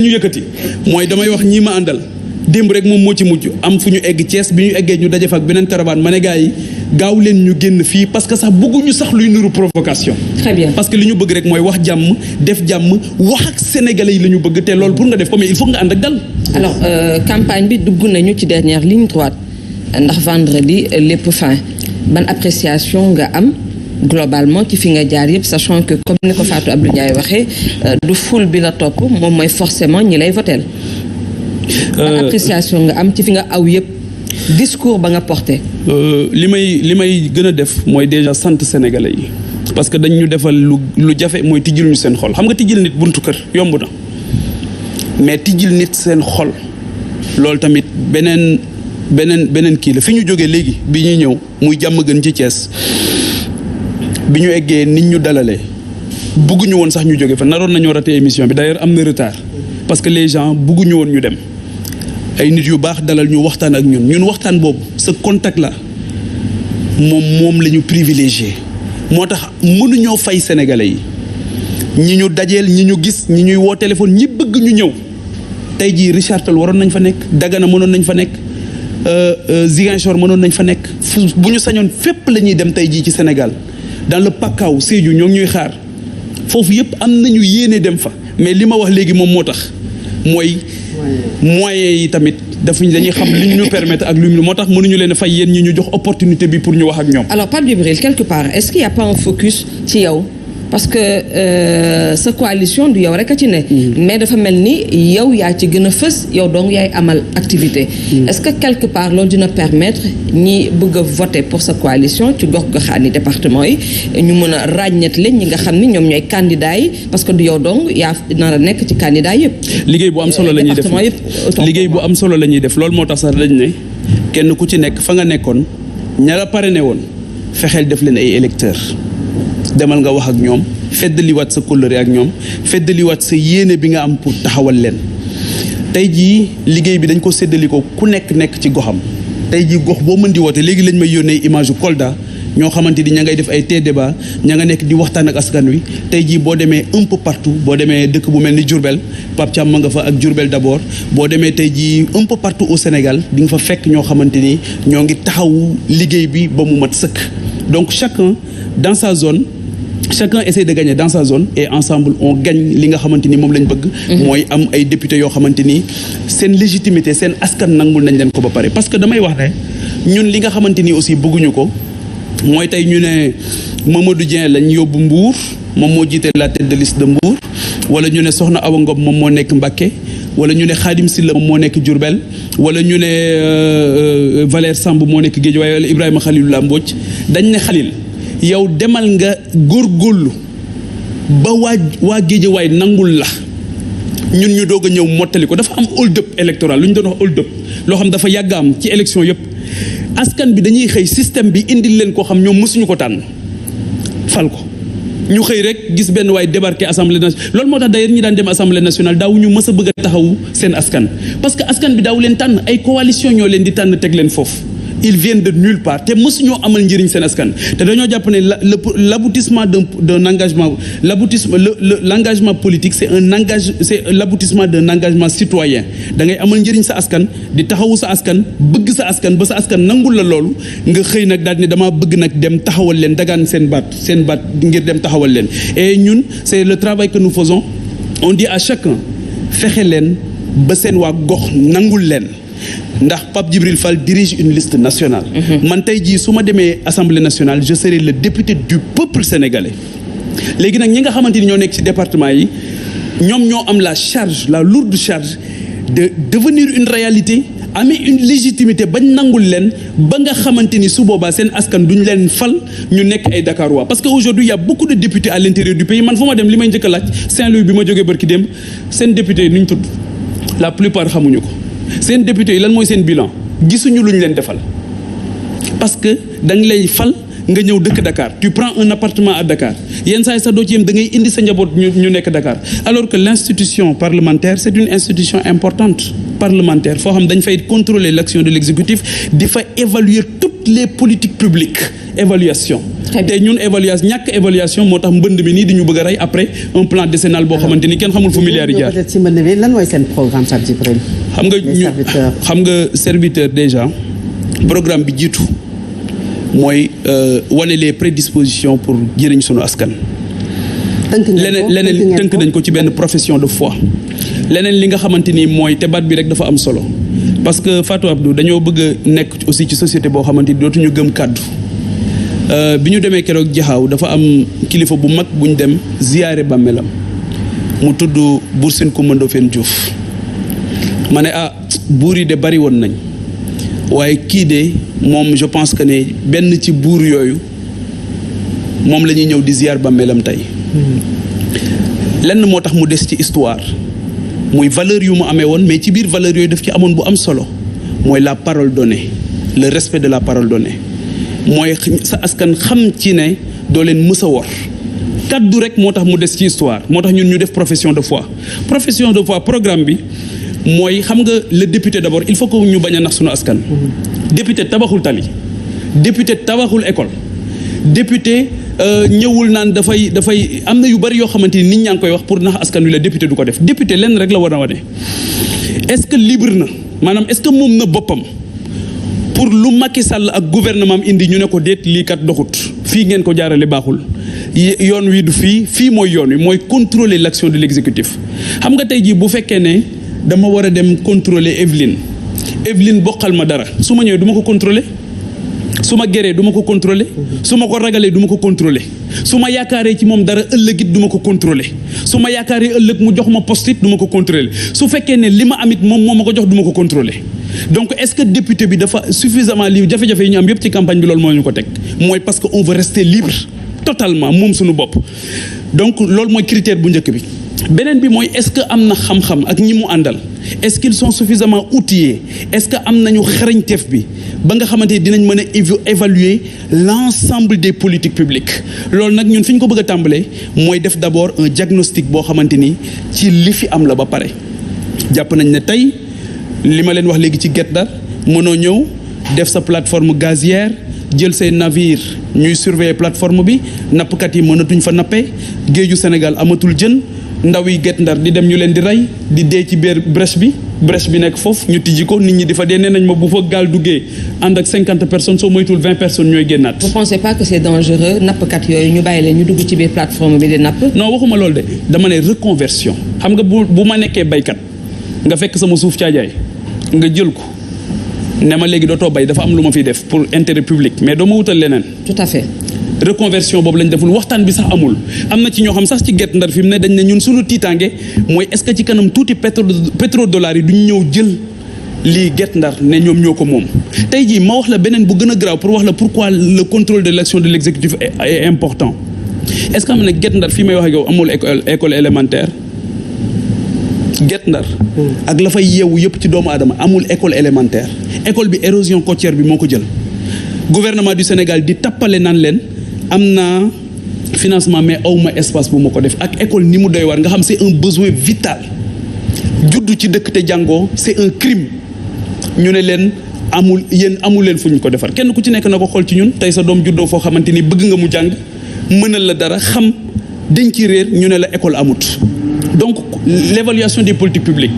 ñu yëkkati mooy damay wax ñii ma àndal démb rek moom moo ci mujj am fu ñu egg Thiès bi ñu eggee ñu daje fa ak beneen caravane ma ne gars yi gaaw leen ñu génn fii parce que sax bëgguñu sax luy nuru provocation. Très bien. parce que li ñu bëgg rek mooy wax jàmm def jàmm wax ak sénégalais yi la ñu bëgg te loolu pour nga def ko mais il faut nga ànd ak dal. alors campagne bi dugg nañu ci dernière ligne droite ndax vendredi lépp fin ban appréciation nga am globalement ci fi nga jaar yëpp sachant que comme ni ko Fatou Abdou Ndiaye waxee du foule bi la topp moom mooy forcément ñi lay votel ban appréciation nga am ci fi nga aw yëpp discours ba nga porté. li may gën a def mooy déjà sant sénégalais yi parce que dañ ñu defal lu jafe mooy tijjil ñu seen xol xam nga tijjil nit buntu kër yomb na mais tijjil nit seen xol loolu tamit beneen kii la fi ñu jógee léegi bi ñuy ñëw muy jàmm gën ci Thiès bi ñu eggee nit ñu dalalee bugguñu woon sax ñu jóge fa naroon nañoo raté émission bi d'ailleurs am na retard parce que les gens bugguñu woon ñu dem ay nit yu baax dalal ñu waxtaan ak ñun waxtaan boobu ce contact là moom la ñu privilégié moo tax mënuñoo fay sénégalais yi ñi ñu dajeel ñi ñu gis ñi ñuy woo téléphone ñi bëgg ñu ñëw tey jii Richard Toll waroon nañ fa nekk Dagana mënoon nañ fa nekk Ziguinchor mënoon nañ fa nekk bu ñu sañoon fépp la ñuy dem tey jii ci Sénégal dans le Pakao Sédhiou ñoo ngi ñuy xaar foofu yëpp am nañu yéene dem fa mais li ma wax léegi moom moo tax mooy moyens yi tamit dañuy xam li ñu permettre ak lu moo tax mënuñu leen a fay yéen ñi ñu jox opportunité bi pour ñu wax ak ñoom. alors Pape Djibril quelque part est-ce qu'il y a pas un focus ci yow parce que sa coalition du yow rek a ci ne. mais dafa mel ni yow yaa ci gën a fës yow donc yaay amal activité. est-ce que quelque part loolu dina permettre ñi bëgg a voter pour sa coalition ci gox-goxaani département yi ñu mën a ràññetle ñi nga xam ni ñoom ñooy candidats yi parce que du yow donc yaa nar a nekk ci candidats yëpp. liggéey bu am solo la ñuy def liggéey bu am solo la ñuy def loolu moo tax sax dañ ne kenn ku ci nekk fa nga nekkoon ña la parrainé woon fexeel def leen ay électeurs. demal nga wax ak ñoom feddaliwaat sa kóllëre ak ñoom feddaliwaat sa yéene bi nga am pour taxawal leen tey jii liggéey bi dañ ko séddali ko ku nekk ci goxam tey jii gox boo mën di woote léegi lañ may yónnee image yu Kolda ñoo xamante ni ña ngay def ay té débat ña nga nekk di waxtaan ak askan wi tey jii boo demee un peu partout boo demee dëkk bu mel ni Diourbel Pape Thiam ma nga fa ak Diourbel d'abord boo demee tey jii un peu partout au Sénégal di nga fa fekk ñoo xamante ni ñoo ngi taxawu liggéey bi ba mu mat sëkk donc chacun dans sa zone chacun essaie de gagner dans sa zone et ensemble on gagne li nga xamante ni moom lañ bëgg. mooy am ay députés yoo xamante ni seen légitimité seen askan nangul nañ leen ko ba pare parce que damay wax ne ñun li nga xamante ni aussi bëgguñu ko mooy tey ñu ne Mamadou Dieng lañ yóbbu Mbour moom moo jiite la tête de liste de Mbour wala ñu ne Soxna Awa Ngom moom moo nekk Mbacké wala ñu ne Khadim Sylla moom moo nekk Diourbel wala ñu ne Valère Samb moo nekk Guédiawaye wala Ibrahima Khalilullah Mbodj dañ ne Khalil yow demal nga góorgóorlu ba waa Guédiawaye nangul la ñun ñu doog a ñëw mottali ko dafa am hold up électoral lu ñu doon wax hold up loo xam dafa yàgg am ci élection yëpp askan bi dañuy xëy système bi indil leen koo xam ñoom mësuñu ko tànn fal ko ñu xëy rek gis benn waay débarqué assemblée nationale loolu moo tax d'ailleurs ñi daan dem assemblée nationale daaw ñu mës a bëgg a taxawu seen askan parce que askan bi daaw leen tànn ay coalition ñoo leen di tànn teg leen foofu ils viennent de nulle part te mësuñoo amal njëriñ seen askan te dañoo jàpp ne l'aboutissement d'un engagement l'engagement politique c'est l'aboutissement d'un engagement citoyen da ngay amal njëriñ sa askan di taxawu sa askan bëgg sa askan ba sa askan nangul la loolu nga xëy nag daal ne damaa bëgg nag dem taxawal leen dagaan seen baat ngir dem taxawal leen et ñun c'est le travail que nous faisons on dit à chacun fexe leen ba seen waa gox nangul leen ndax Pape Djibril Fall dirige une liste nationale. man tey jii su ma demee assemblée nationale je serai le député du peuple sénégalais léegi nag ñi nga xamante ni ñoo nekk ci département yi ñoom ñoo am la lourde charge de devenir une réalité amee une légitimité bañ nangul leen ba nga xamante ni su boobaa seen askan duñ leen fal ñu nekk ay Dakarois parce que aujourd'hui il y a beaucoup de députés à l'intérieur du pays man fu ma dem li may njëkk a laaj Saint-Louis bi ma jógee barki démb seen député yi nuñ tudd la plupart xamuñu ko. seen député yi lan mooy seen bilan gisuñu lu ñu leen defal parce que dañ lay fal nga ñëw dëkk Dakar tu prends un appartement à Dakar yenn saa yi sax doo ci yem da ngay indi sa njaboot ñu nekk Dakar alors que l'institution parlementaire c'est une institution importante parlementaire foo xam dañ fay contrôler l'action de l'exécutif di fa évaluer toutes les politiques publiques évaluation te ñun ñàkk évaluation moo tax mbënd mi nii di ñu bëgg a rey après un plan décennal boo xamante ni kenn xamul fu milliards yi jaar. peut-être ci mbënd bi lan mooy seen programme Pape Djibril. xam nga serviteur déjà programme bi jiitu mooy wane les prédispositions pour jëriñ sunu askan. leneen tënk nañ ko ci benn profession de foi. leneen li nga xamante ni mooy te baat bi rek dafa am solo parce que Fatou Abdou dañoo bëgg a nekk aussi ci société boo xamante ni dootuñu gëm kàddu. bi ñu demee keroog jaxaaw dafa am kilifa bu mag bu ñu dem ziyaare bàmmeelam mu tudd Buur Sine Coumba Ndoffène Diouf ma ne buur yi de bari woon nañ waaye kii de moom je pense que ne benn ci buur yooyu moom la ñuy ñëw di ziyaar bàmmeelam tey lenn moo tax mu des ci histoire muy valeur yu mu amee woon mais ci biir valeur yooyu daf ci amoon bu am solo mooy la parole donnée le respect de la parole donnée mooy sa askan xam ci ne doo leen mës a wor kaddu rek moo tax mu des ci histoire moo tax ñun ñu def profession de foi programme bi mooy xam nga le député d'abord il faut que ñu bañ a nax suñu askan député tabaxul tali député tabaxul école député ñëwul naan dafay am na yu bari yoo xamante ni nit ñaa ngi koy wax pour nax askan wi la député du ko def député lenn rek la war a wane est-ce que libre na maanaam est-ce que moom na boppam pour lu Macky Sall ak gouvernement am indi ñu ne ko déet lii kat doxut fii ngeen ko jaarale baaxul yoon wi du fii mooy yoon wi mooy contrôler l'action de l'exécutif xam nga tey jii bu fekkee ne dama war a dem contrôler Evelyne bokkal ma dara su ma ñëwee du ma ko contrôler su ma geree du ma ko contrôler su ma ko ragalee du ma ko contrôler su ma yaakaaree ci moom dara ëllëg it du ma ko contrôler su ma yaakaaree ëllëg mu jox ma poste it du ma ko contrôler su fekkee ne li ma amit moom moo ma ko jox du ma ko contrôler donc est-ce que député bi dafa suffisamment libre jafe-jafe yi ñu am yëpp ci campagne bi loolu moo ñu ko teg mooy parce que on veut rester libre totalement moom suñu bopp donc loolu mooy critère bu njëkk bi beneen bi mooy est-ce que am na xam-xam ak ñi mu àndal est-ce qu'ils sont suffisamment outillés est-ce que am nañu xarañteef bi ba nga xamante ni dinañ mën a évaluer l'ensemble des politiques publiques loolu nag ñun fi ñu ko bëgg a tàmbalee mooy def d'abord un diagnostic boo xamante ni ci li fi am la ba pare jàpp nañ ne tey li ma leen wax léegi ci Guet Ndar mënoo ñëw def sa plateforme gazière jël say navire ñuy surveiller plateforme bi nappkat yi mënatuñ fa nappee géeju Sénégal amatul jën ndaw yi Guet Ndar di dem ñu leen di rey di dee ci biir brèche bi nekk foofu ñu tijji ko nit ñi di fa dee nee nañ ma bu fa gaal duggee ànd ak 50 personnes soo moytul 20 personnes ñooy génnaat. Vous pensez pas que c'est dangereux nappkat yooyu ñu bàyyi leen ñu dugg ci biir plateforme bi di napp. Non waxuma loolu de dama ne reconversion xam nga bu ma nekkee baykat nga fekk sama suuf caajaay nga jël ko ne ma léegi dootoo bay dafa am lu ma fiy def pour intérêt public mais doo ma wutal leneen. Tout à fait. reconversion boobu lañ deful waxtaan bi sax amul am na ci ñoo xam sax ci Guet Ndar fi mu ne dañ ne ñun suñu tiitaange mooy est-ce que ci kanam tuuti pétrodollars yi duñ ñëw jël lii Guet Ndar ne ñoom ñoo ko moom. tey jii ma wax la beneen bu gën a grave pour wax la pourquoi le contrôle de l'action de l'exécutif est important est-ce que xam ne Guet Ndar fii may wax ak yow amul école élémentaire Guet Ndar ak la fay yeewu yëpp ci doomu aadama amul école élémentaire école bi érosion côtière bi moo ko jël gouvernement du Sénégal di tappale naan leen am na financement mais awma espace bu ma ko def ak école ni mu doy war nga xam c'est un besoin vital juddu ci dëkk te jàngoo c'est un crime ñu ne leen yéen amul leen fu ñu ko defar kenn ku ci nekk na ko xool ci ñun tey sa doom juddoo foo xamante ni bëgg nga mu jàng mënal la dara xam dañ ci réer ñu ne la école amut donc l'évaluation des politiques publiques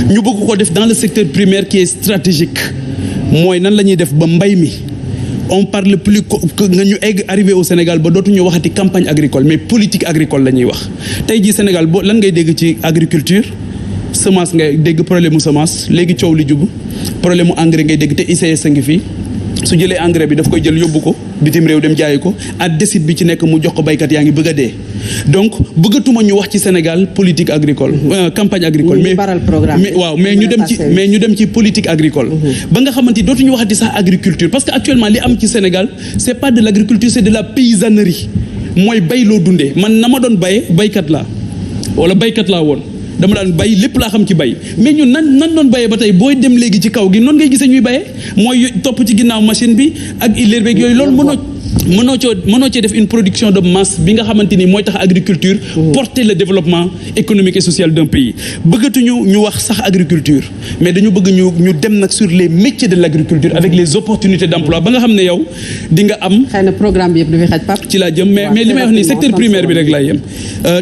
ñu bëgg ko def dans le secteur primaire qui est stratégique mooy nan la ñuy def ba mbay mi on parle plus que nga ñu egg arrivé au Sénégal ba dootuñu waxati campagne agricole mais politique agricole la ñuy wax tey jii Sénégal boo lan ngay dégg ci agriculture semence ngay dégg problème mu semence léegi coow li jub problème mu engrais ngay dégg te ICS a ngi fii su jëlee engrais bi daf koy jël yóbbu ko bitim réew dem jaayi ko ak décide bi ci nekk mu jox ko baykat yaa ngi bëgg a dee donc bëggatuma ñu wax ci Sénégal politique agricole campagne agricole mais waaw mais ñu dem ci politique agricole ba nga xamante ni dootuñu waxati sax agriculture parce que actuellement li am ci Sénégal c'est pas de l'agriculture c'est de la paysannerie mooy bay loo dundee man na ma doon baye baykat laa wala baykat laa woon dama daan bay lépp laa xam ci bay mais ñun nan doon bayee ba tey booy dem léegi ci kaw gi noonu ngay gisee ñuy bayee mooy topp ci ginnaaw machine bi ak illeer beeg yooyu loolu mënoo mënoo cee def une production de masse bi nga xamante ni mooy tax agriculture porter le développement économique et social d'un pays. bëggatuñu ñu wax sax agriculture mais dañu bëgg ñu dem nag sur les métiers de l'agriculture avec les opportunités d'emploi ba nga xam ne yow di nga am. xëy na programme bi yëpp dafay xaj Pape. ci laa jëm mais li may wax nii secteur primaire bi rek laay yem.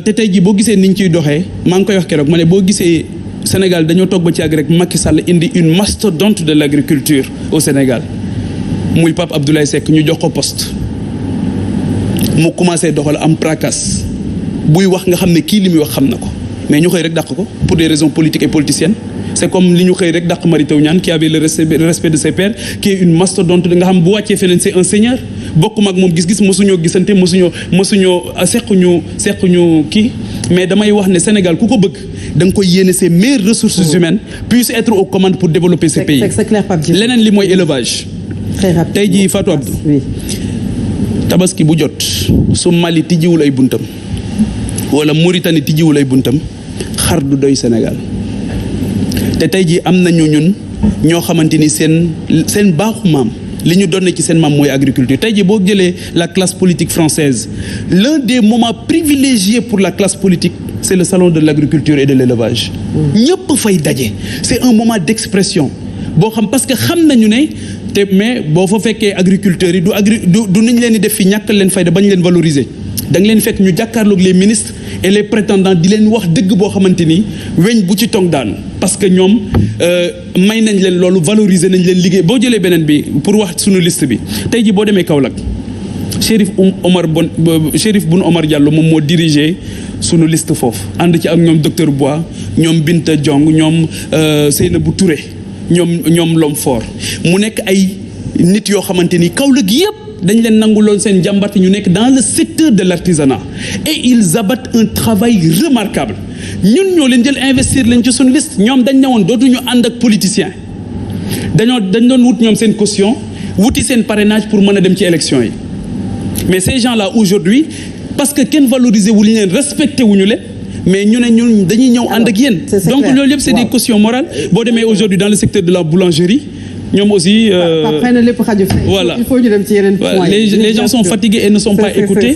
te tey jii boo gisee ni ñu ciy doxee maa ngi koy wax keroog ma ne boo gisee Sénégal dañoo toog ba ci àgg rek Macky Sall indi une mastodonte de l'agriculture au Sénégal muy Pape Abdoulaye Seck ñu jox ko poste mu commencé doxal am tracas buy wax nga xam ne kii li muy wax xam na ko mais ñu xëy rek dàq ko pour des raisons politiques et politiciennes. C'est comme li ñu xëy rek dàq Mary Teuw Niane qui avait le respect de ses pairs qui est une mastodonte nga xam bu wàccee feneen c'est un seigneur bokkuma ak moom gis-gis mosuñoo gisante mosuñoo sequñu kii mais damay wax ne Sénégal ku ko bëgg da nga koy yéene ses meilleures ressources humaines puissent être aux commandes pour développer ce pays. C'est clair, Pape Djibril. leneen li mooy élevage. Très rapide. tey jii Fatou Abdou. Oui. Tabaski bu jot su Mali tijjiwul ay buntam wala Mauritanie tijjiwul ay buntam xar du doy Sénégal. te tey jii am nañu ñun ñoo xamante ni seen baaxu maam li ñu donne ci seen maam mooy agriculture tey jii boo jëlee la classe politique française l'un des moments privilégiés pour la classe politique c'est le salon de l'agriculture et de l'élevage ñëpp fay daje c'est un moment d'expression boo xam parce que xam nañu ne te mais boo fa fekkee agriculteurs yi du niñ leen di def fi ñàkkal leen fayda bañ leen valoriser da nga leen fekk ñu jàkkaarloog les ministres et les prétendants di leen wax dëgg boo xamante ni weñ bu ci tong daanu parce que ñoom may nañ leen loolu valoriser nañ leen liggéey boo jëlee beneen bi pour wax suñu liste bi tey jii boo demee Kaolack Chérif Boun Omar Diallo moom moo dirigé suñu liste foofu ànd ci ak ñoom docteur Bois ñoom Binta Diong ñoom Seynabou Touré ñoom Lom Fort mu nekk ay nit yoo xamante ni Kaolack yëpp dañ leen nanguloon seen jàmbat ñu nekk dans le secteur de l'artisanat et ils abattent un travail remarquable ñun ñoo leen jël investir leen ci suñu liste ñoom dañ ne woon dootuñu ànd ak politicien dañ doon wut ñoom seen caution wuti seen parrainage pour mën a dem ci élection yi mais ces gens-là aujourd'hui parce que kenn valoriser wu ñu leen respecté wuñu leen mais ñu ne ñun dañuy ñëw ànd ak yéen donc loolu yëpp c'est des cautions morales boo demee aujourd'hui dans le secteur de la boulangerie ñoom aussi. Voilà. Les gens sont fatigués et ne sont pas écoutés.